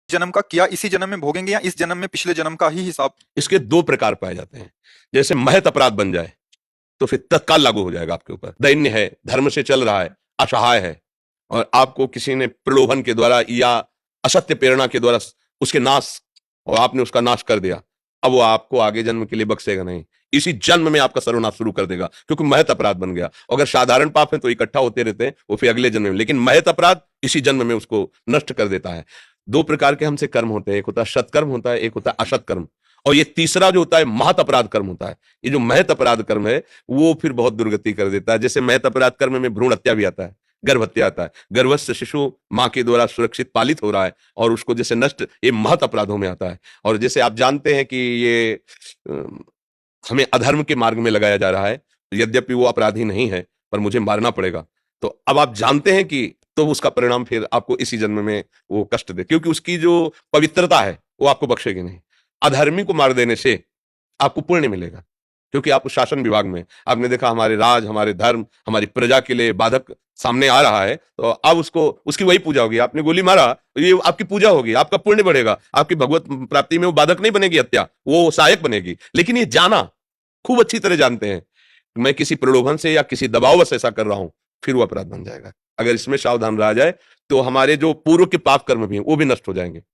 जन्म का किया इसी जन्म में भोगेंगे या इस जन्म में पिछले जन्म का ही हिसाब? इसके दो प्रकार पाए जाते हैं। जैसे महत अपराध बन जाए तो फिर तत्काल लागू हो जाएगा आपके ऊपर। दैन्य है, धर्म से चल रहा है, असहाय है, और आपको किसी ने प्रलोभन के द्वारा या असत्य प्रेरणा के द्वारा उसके नाश, और आपने उसका नाश कर दिया, अब वो आपको आगे जन्म के लिए बख्शेगा नहीं, इसी जन्म में आपका सर्वनाश शुरू कर देगा, क्योंकि महत अपराध बन गया। अगर साधारण पाप है तो इकट्ठा होते रहते हैं, वो फिर अगले जन्म में, लेकिन महत अपराध इसी जन्म में उसको नष्ट कर देता है। दो प्रकार के हमसे कर्म होते हैं, एक होता है सत्कर्म होता है, एक होता है असत कर्म, और ये तीसरा जो होता है महत अपराध कर्म होता है। ये जो महत अपराध कर्म है वो फिर बहुत दुर्गति कर देता है। जैसे महत अपराध कर्म में भ्रूण हत्या भी आता है, गर्भ हत्या आता है, गर्भस्थ शिशु मां के द्वारा सुरक्षित पालित हो रहा है और उसको जैसे नष्ट, ये महत अपराधों में आता है। और जैसे आप जानते हैं कि ये हमें अधर्म के मार्ग में लगाया जा रहा है, यद्यपि वो अपराधी नहीं है पर मुझे मारना पड़ेगा, तो अब आप जानते हैं कि तो उसका परिणाम फिर आपको इसी जन्म में वो कष्ट दे, क्योंकि उसकी जो पवित्रता है वो आपको बख्शेगी नहीं। अधर्मी को मार देने से आपको पुण्य मिलेगा, क्योंकि आप उस शासन विभाग में, आपने देखा हमारे राज, हमारे धर्म, हमारी प्रजा के लिए बाधक सामने आ रहा है, तो अब उसको उसकी वही पूजा होगी। आपने गोली मारा, ये आपकी पूजा होगी, आपका पुण्य बढ़ेगा, आपकी भगवत प्राप्ति में वो बाधक नहीं बनेगी हत्या, वो सहायक बनेगी। लेकिन ये जाना खूब अच्छी तरह जानते हैं, मैं किसी प्रलोभन से या किसी दबाव से ऐसा कर रहा हूं, फिर वो अपराध बन जाएगा। अगर इसमें सावधान रहा जाए तो हमारे जो पूर्व के पाप कर्म भी हैं वो भी नष्ट हो जाएंगे।